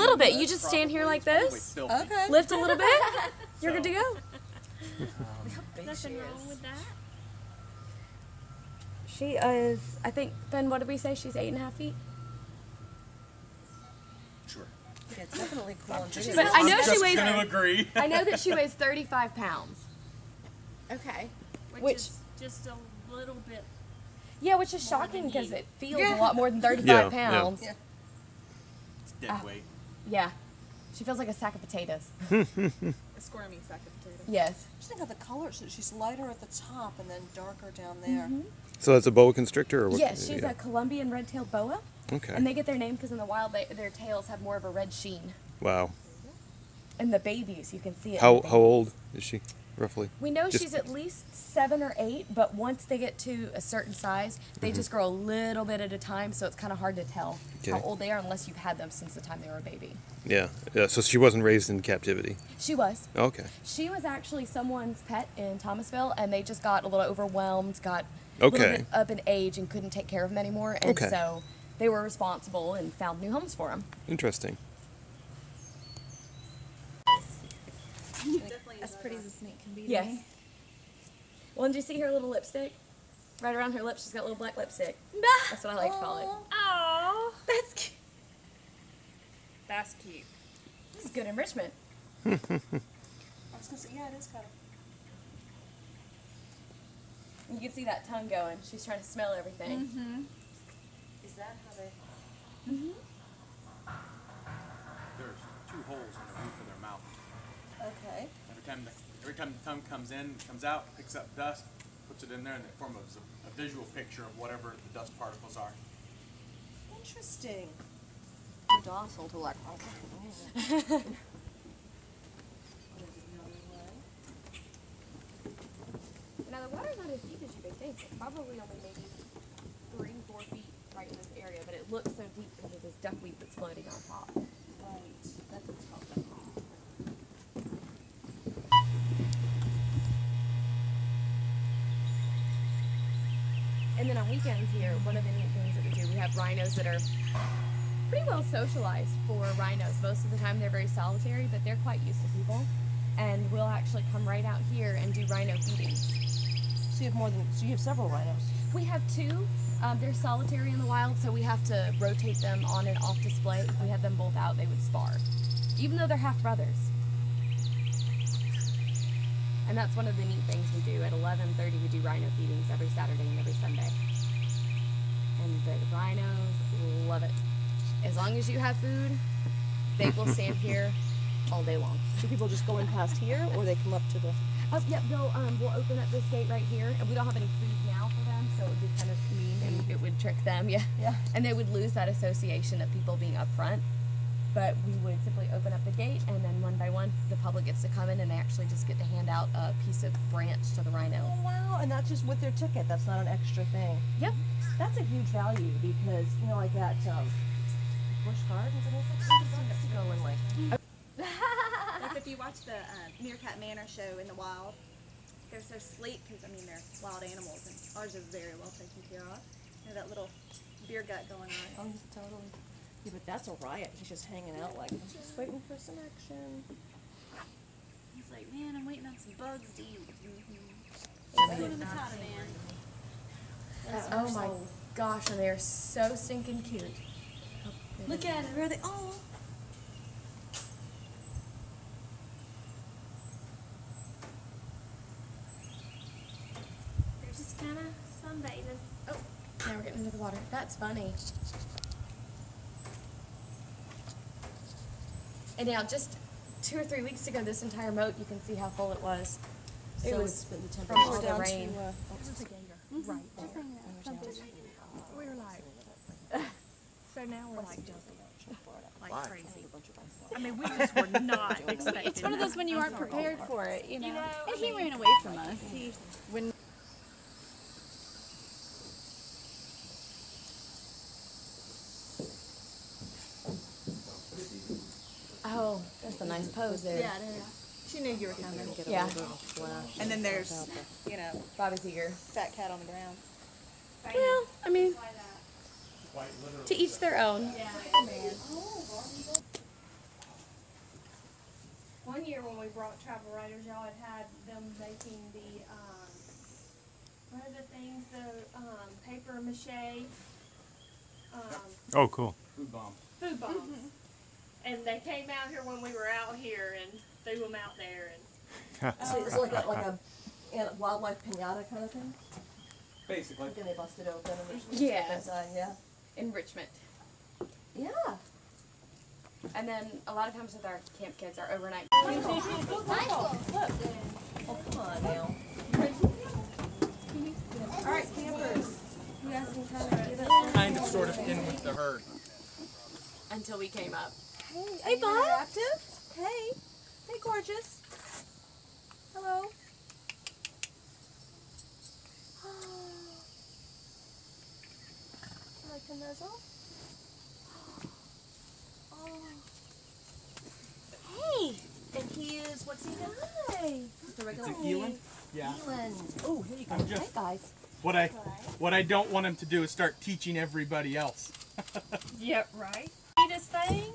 little bit. You just stand here like this. Okay. Lift a little bit. You're good to go. Nothing wrong with that. She is, I think, Ben, what did we say? She's 8.5 feet? Sure. Yeah, it's definitely cool. But I know she weighs, gonna agree. I know that she weighs 35 pounds. Okay. Which is just a little bit. Yeah, which is shocking because it feels a lot more than 35 pounds. Yeah. It's dead weight. Yeah. She feels like a sack of potatoes. A squirmy sack of potatoes. Yes. Just think of the colors. She's lighter at the top and then darker down there. So that's a boa constrictor, or what? Yes, she's a Colombian red-tailed boa. Okay. And they get their name because in the wild, their tails have more of a red sheen. Wow. And the babies, you can see it. How old is she, roughly? We know she's at least 7 or 8, but once they get to a certain size, they just grow a little bit at a time, so it's kind of hard to tell how old they are unless you've had them since the time they were a baby. Yeah. So she wasn't raised in captivity. She was. Okay. She was actually someone's pet in Thomasville, and they just got a little overwhelmed, got a little bit up in age, and couldn't take care of them anymore, and so they were responsible and found new homes for them. Interesting. As pretty as a snake can be. Yes. Well, and did you see her little lipstick? Right around her lips, she's got a little black lipstick. That's what I like to call it. Aww. That's cute. That's cute. This is good enrichment. I was going to say, yeah, it is kind of. You can see that tongue going. She's trying to smell everything. Is that how they. There's 2 holes in the roof of their mouth. Okay. Every time the tongue comes in, comes out, picks up dust, puts it in there, and they form a visual picture of whatever the dust particles are. Interesting. Too docile to like. Now the water's not as deep as you would think. It's probably only maybe 3-4 feet right in this area, but it looks so deep because of this duckweed that's floating on top. Right. That's what's called duckweed. And then on weekends here, one of the neat things that we do, we have rhinos that are pretty well socialized for rhinos. Most of the time they're very solitary, but they're quite used to people. And we'll actually come right out here and do rhino feedings. So you have several rhinos. We have 2. They're solitary in the wild, so we have to rotate them on and off display. If we had them both out, they would spar, even though they're half brothers. And that's one of the neat things we do. At 11:30, we do rhino feedings every Saturday and every Sunday. And the rhinos love it. As long as you have food, they will stand here all day long. Do people just go in past here, or they come up to the? Oh, yep. We'll open up this gate right here, and we don't have any food now for them, so it would be kind of mean, and it would trick them. Yeah. And they would lose that association of people being up front. But we would simply open up the gate, and then one by one, the public gets to come in, and they actually just get to hand out a piece of branch to the rhino. Oh wow! And that's just with their ticket. That's not an extra thing. Yep. That's a huge value because like that Busch Gardens and everything. Go in like. Like if you watch the Meerkat Manor show in the wild, they're so sleek because they're wild animals, and ours are very well taken care of. That little beer gut going on. Oh, totally. Yeah, but that's a riot. He's just hanging out like, I'm just waiting for some action. He's like, man, I'm waiting on some bugs to eat. Let's go to the Tata Man. Oh my gosh, and they are so stinking cute. Look at it. Where are they? Oh. They're just kind of sunbathing. Oh, now we're getting into the water. That's funny. And now, just 2 or 3 weeks ago, this entire moat, you can see how full it was. It was from all the rain. Right. We were like, so now we're like jumping like crazy. I mean, we just were not expecting. It's one of those when you aren't prepared for it, you know. And he ran away from us. Oh, that's a nice pose there. Yeah, it is. She knew you were coming. Yeah. And then there's, Bobby's eager. fat cat on the ground. Well, I mean, to each their own. one year when we brought travel writers, y'all had them making the, what are the things, the, paper mache, Oh, cool. Food bomb. food bombs. And they came out here when we were out here and threw them out there and. So it's like a wildlife pinata kind of thing? Basically. Like, and they bust it open and there's Yeah. inside, yeah. Enrichment. Yeah. And then a lot of times with our camp kids, our overnight. Oh, come on now. Alright, campers. You guys can kind of give it Kind of sort of in with the herd. Until we came up. Hey, Bob. Active? Hey. Hey, gorgeous. Hello. Like a nuzzle? Oh. Hey. And he is, what's he doing? Hi. The regular It's an eland? Yeah. Eland. Oh, here you go. I'm just- Hey, guys. What I don't want him to do is start teaching everybody else. Yeah, right. Neatest thing